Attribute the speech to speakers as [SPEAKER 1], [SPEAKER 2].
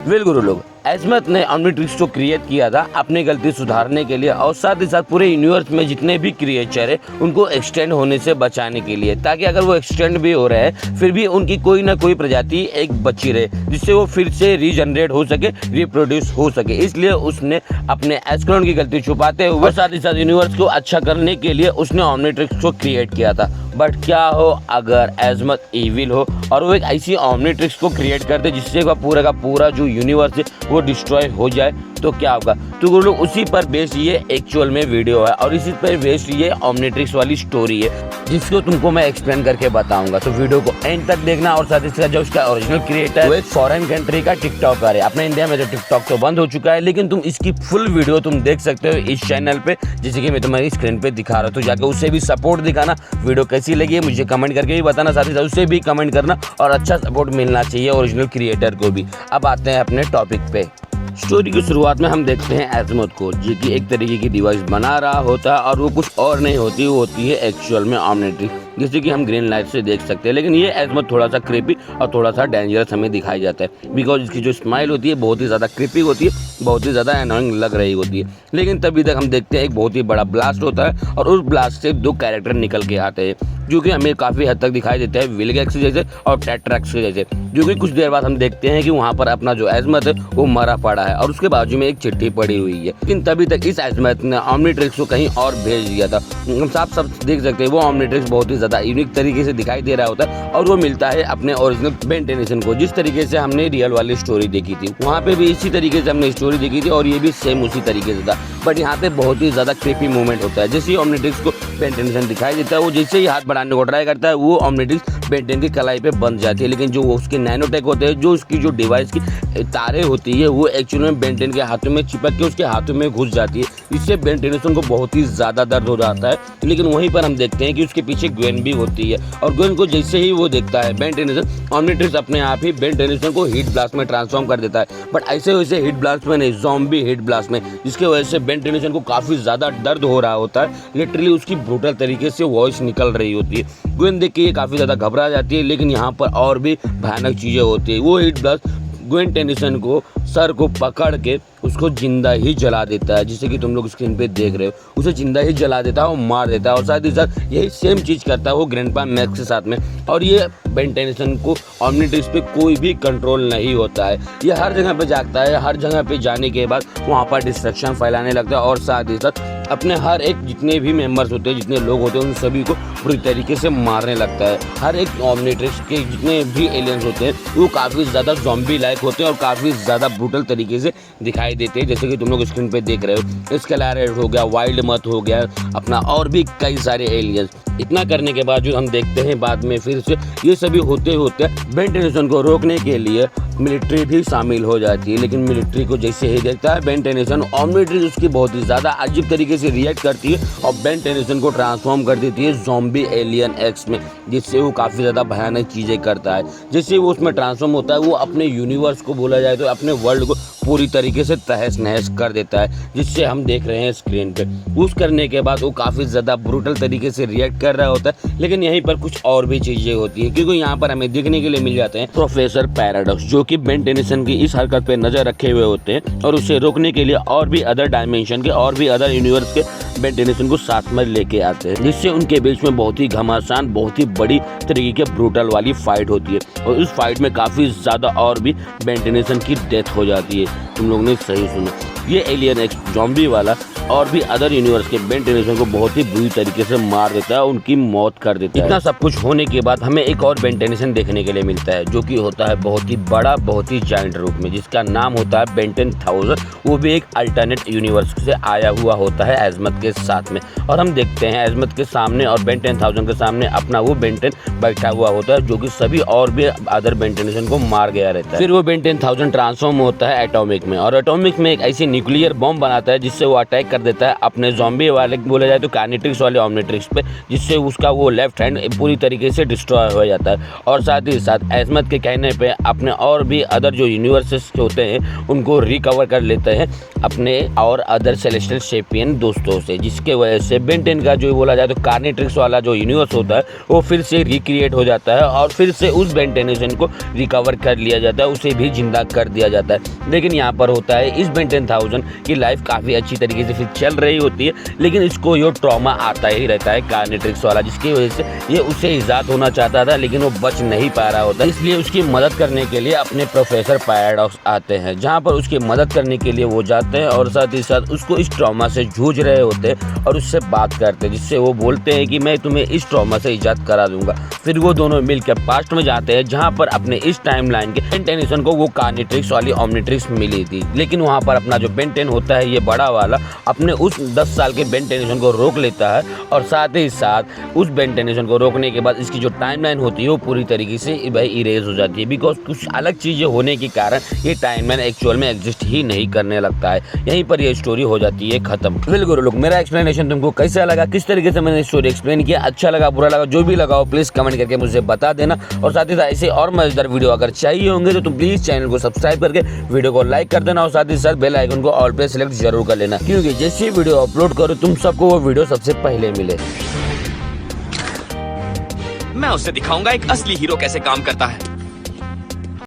[SPEAKER 1] Well गुरु लोग, एजमत ने ऑमनिट्रिक्स को क्रिएट किया था अपनी गलती सुधारने के लिए और साथ ही साथ पूरे यूनिवर्स में जितने भी क्रिएचर है उनको एक्सटेंड होने से बचाने के लिए, ताकि अगर वो एक्सटेंड भी हो रहे हैं फिर भी उनकी कोई ना कोई प्रजाति एक बची रहे जिससे वो फिर से रीजनरेट हो सके, रिप्रोड्यूस हो सके। इसलिए उसने अपने एस्क्रोन की गलती छुपाते हुए साथ ही साथ यूनिवर्स को अच्छा करने के लिए उसने ऑमनिट्रिक्स को क्रिएट किया था। बट क्या हो अगर एजमत इविल हो और वो एक ऐसी ऑमनिट्रिक्स को क्रिएट कर दे जिससे का पूरा जो यूनिवर्स है वो डिस्ट्रॉय हो जाए, तो क्या होगा? तो गुरु लोग, उसी पर बेस्ड ये एक्चुअल में वीडियो है और इसी पर बेस्ड ये ऑमनिट्रिक्स वाली स्टोरी है जिसको तुमको मैं एक्सप्लेन करके बताऊंगा। तो वीडियो को एंड तक देखना और साथ ही साथ जो उसका ओरिजिनल क्रिएटर वो एक फॉरेन कंट्री का टिकटॉकर है। अपने इंडिया में तो टिकटॉक तो बंद हो चुका है, लेकिन तुम इसकी फुल वीडियो तुम देख सकते हो इस चैनल पे, जैसे कि मैं तुम्हारी स्क्रीन पे दिखा रहा हूँ। तो जाकर उससे भी सपोर्ट दिखाना। वीडियो कैसी लगी है मुझे कमेंट करके भी बताना, साथ ही साथ उससे भी कमेंट करना और अच्छा सपोर्ट मिलना चाहिए ओरिजिनल क्रिएटर को भी। अब आते हैं अपने टॉपिक पे। स्टोरी की शुरुआत में हम देखते हैं एजमत को, जो कि एक तरीके की डिवाइस बना रहा होता है और वो कुछ और नहीं होती, वो होती है एक्चुअल में ऑमनिट्रिक्स, जैसे कि हम ग्रीन लाइट से देख सकते हैं। लेकिन ये एजमत थोड़ा सा क्रीपी और थोड़ा सा डेंजरस हमें दिखाई जाता है, बिकॉज इसकी जो स्माइल होती है बहुत ही ज़्यादा क्रीपी होती है, बहुत ही ज़्यादा एनोइंग लग रही होती है। लेकिन तभी तक हम देखते हैं एक बहुत ही बड़ा ब्लास्ट होता है और उस ब्लास्ट से दो कैरेक्टर निकल के आते हैं जो कि हमें काफ़ी हद तक दिखाई देते हैं विलगैक्स जैसे और टेट्रैक्स के जैसे, जो कि कुछ देर बाद हम देखते हैं कि वहाँ पर अपना जो एजमत है वो मरा पड़ा है और उसके बाजू में एक चिट्ठी पड़ी हुई है। लेकिन तभी तक इस एजमत ने ऑमनिट्रिक्स को कहीं और भेज दिया था। हम साफ साफ देख सकते हैं वो ऑमनिट्रिक्स बहुत ही ज़्यादा यूनिक तरीके से दिखाई दे रहा होता है और वो मिलता है अपने ओरिजिनल बेन टेनिसन को, जिस तरीके से हमने रियल वाली स्टोरी देखी थी वहाँ पे भी इसी तरीके से हमने स्टोरी देखी थी और ये भी सेम उसी तरीके से था। बट यहाँ पे बहुत ही ज़्यादा क्रीपी मूवमेंट होता है। जैसे ही ऑमनिट्रिक्स को बेन टेनिसन दिखाई देता है, वो जैसे ही हाथ बढ़ाने को ट्राई करता है वो ऑमनिट्रिक्स बेन टेन की कलाई पे बंध जाती है। लेकिन जो उसके नैनोटेक होते हैं, जो उसकी जो डिवाइस की तारें होती है, वो एक्चुअली में बेन टेन के हाथों में चिपक के उसके हाथों में घुस जाती है। इससे बेन टेनिसन को बहुत ही ज़्यादा दर्द हो जाता है। लेकिन वहीं पर हम देखते हैं कि उसके पीछे ग्वेन भी होती है और ग्वेन को जैसे ही वो देखता है बेन टेनिसन, ऑमनिट्रिक्स अपने आप ही बेन टेनिसन को हीट ब्लास्ट में ट्रांसफॉर्म कर देता है। बट ऐसे वैसे हीट ब्लास्ट में नहीं, ज़ॉम्बी हीट ब्लास्ट में, जिसकी वजह से बेन टेनिसन को काफ़ी ज़्यादा दर्द हो रहा होता है। लिटरली उसकी ब्रूटल तरीके से वॉइस निकल रही होती है। ग्वेन देख के ये काफ़ी ज़्यादा घबरा जाती है। लेकिन यहाँ पर और भी भयानक चीज़ें होती है। वो हीट ब्लास्ट ग्वेन टेनिसन को सर को पकड़ के उसको जिंदा ही जला देता है, जिसे कि तुम लोग स्क्रीन पे देख रहे हो। उसे जिंदा ही जला देता है और मार देता है और साथ ही साथ यही सेम चीज़ करता है वो ग्रैंडपा मैक्स के साथ में। और ये बेन टेनिसन को ऑमनिट्रिक्स पे कोई भी कंट्रोल नहीं होता है। ये हर जगह पे जागता है, हर जगह पे जाने के बाद वहाँ पर डिस्ट्रक्शन फैलाने लगता है और साथ ही साथ अपने हर एक जितने भी मेंबर्स होते हैं, जितने लोग होते हैं, उन सभी को पूरी तरीके से मारने लगता है। हर एक ऑमनिट्रिक्स के जितने भी एलियंस होते हैं वो काफ़ी ज़्यादा ज़ॉम्बी लाइक होते हैं और काफ़ी ज़्यादा ब्रूटल तरीके से दिखाई देते हैं, जैसे कि तुम लोग स्क्रीन पे देख रहे हो। स्केलेटन हो गया, वाइल्ड मथ हो गया, अपना और भी कई सारे एलियंस। इतना करने के बाद जो हम देखते हैं बाद में फिर से ये सभी होते होते बेन टेनिसन को रोकने के लिए मिलिट्री भी शामिल हो जाती है। लेकिन मिलिट्री को जैसे ही देखता है बेन टेनिसन, ऑमनिट्रिक्स उसकी बहुत ही ज़्यादा अजीब तरीके से रिएक्ट करती है और बेन टेनिसन को ट्रांसफॉर्म कर देती है ज़ॉम्बी एलियन एक्स में, जिससे वो काफ़ी ज़्यादा भयानक चीज़ें करता है। जैसे वो उसमें ट्रांसफॉर्म होता है वो अपने यूनिवर्स को, बोला जाए तो अपने वर्ल्ड को पूरी तरीके से तहस नहस कर देता है, जिससे हम देख रहे हैं स्क्रीन पे। उस करने के बाद वो काफ़ी ज़्यादा ब्रूटल तरीके से रिएक्ट कर रहा होता है। लेकिन यहीं पर कुछ और भी चीज़ें होती हैं, क्योंकि यहाँ पर हमें देखने के लिए मिल जाते हैं प्रोफेसर पैराडॉक्स, जो कि बेन टेनिसन की इस हरकत पे नज़र रखे हुए होते हैं और उसे रोकने के लिए और भी अदर डायमेंशन के और भी अदर यूनिवर्स के बेन टेनिसन को साथ में लेके आते हैं, जिससे उनके बीच में बहुत ही घमासान, बहुत ही बड़ी तरीके के ब्रूटल वाली फाइट होती है। और उस फाइट में काफ़ी ज़्यादा और भी बेन टेनिसन की डेथ हो जाती है। तुम लोगों ने सही सुना, ये एलियन एक्स ज़ॉम्बी वाला और भी अदर यूनिवर्स के बेन टेनिसन को बहुत ही बुरी तरीके से मार देता है, उनकी मौत कर देता है। इतना सब कुछ होने के बाद हमें एक और बेन टेनिसन देखने के लिए मिलता है, जो कि होता है बहुत ही बड़ा, बहुत ही जायंट रूप में, जिसका नाम होता है बेन 10,000। वो भी एक अल्टरनेट यूनिवर्स से आया हुआ होता है एजमत के साथ में। और हम देखते हैं एजमत के सामने और बेन 10,000 के सामने अपना वो बेन 10 बैठा हुआ होता है, जो कि सभी और भी अदर बेन टेनिसन को मार गया रहता है। फिर वो बेन 10,000 ट्रांसफॉर्म होता है एटॉमिक में, और एटॉमिक में एक ऐसी न्यूक्लियर बॉम्ब बनाता है जिससे वो अटैक कर देता है अपने ज़ॉम्बी वाले, बोला जाए तो कार्निट्रिक्स वाले ओमनिट्रिक्स पे, जिससे उसका वो लेफ्ट हैंड पूरी तरीके से डिस्ट्रॉय हो जाता है। और साथ ही साथ एजमत के कहने पे अपने और भी अदर जो यूनिवर्सेस होते हैं उनको रिकवर कर लेते हैं अपने और अदर सेलेस्टियल शेपियन दोस्तों से, जिसके वजह से बेन 10 का जो बोला जाए तो कार्निट्रिक्स वाला जो यूनिवर्स होता है वो फिर से रिक्रिएट हो जाता है और फिर से उस बेन 10 को रिकवर कर लिया जाता है, उसे भी जिंदा कर दिया जाता है। लेकिन यहाँ पर होता है इस बेन 10,000 की लाइफ काफ़ी अच्छी तरीके से फिर चल रही होती है, लेकिन इसको ये ट्रॉमा आता ही रहता है कार्निट्रिक्स वाला, जिसकी वजह से ये उसे इजाद होना चाहता था लेकिन वो बच नहीं पा रहा होता। इसलिए उसकी मदद करने के लिए अपने प्रोफेसर पैराडॉक्स आते हैं, जहाँ पर उसकी मदद करने के लिए वो जाते हैं और साथ ही साथ उसको इस ट्रॉमा से जूझ रहे होते हैं और उससे बात करते हैं, जिससे वो बोलते हैं कि मैं तुम्हें इस ट्रॉमा से इजाद करा दूंगा। फिर वो दोनों मिलकर पास्ट में जाते हैं जहाँ पर अपने इस टाइमलाइन के बेन 10 को वो कार्निट्रिक्स वाली ओमनिट्रिक्स मिली थी, लेकिन वहाँ पर अपना जो बेन 10 होता है ये बड़ा वाला अपने उस 10 साल के बेन 10 को रोक लेता है और साथ ही साथ उस बेन 10 को रोकने के बाद इसकी जो टाइमलाइन होती है वो पूरी तरीके से भाई इरेज हो जाती है, बिकॉज कुछ अलग चीज़ें होने के कारण ये टाइमलाइन एक्चुअल में एग्जिस्ट ही नहीं करने लगता है। यहीं पर ये स्टोरी हो जाती है खत्म। बिल्कुल लोग, मेरा एक्सप्लेनेशन तुमको कैसा लगा, किस तरीके से मैंने स्टोरी एक्सप्लेन किया, अच्छा लगा बुरा लगा जो भी लगा हो प्लीज़ कमेंट करके मुझे बता देना। और साथ ही साथ ऐसे और मजेदार वीडियो अगर चाहिए होंगे तो तुम प्लीज़ चैनल को सब्सक्राइब करके वीडियो को लाइक कर देना और साथ ही साथ बेल आइकन को ऑल पे सेलेक्ट जरूर कर लेना, क्योंकि जैसे वीडियो अपलोड करो तुम सबको वो वीडियो सबसे पहले मिले।
[SPEAKER 2] मैं उसे दिखाऊंगा एक असली हीरो कैसे काम करता है।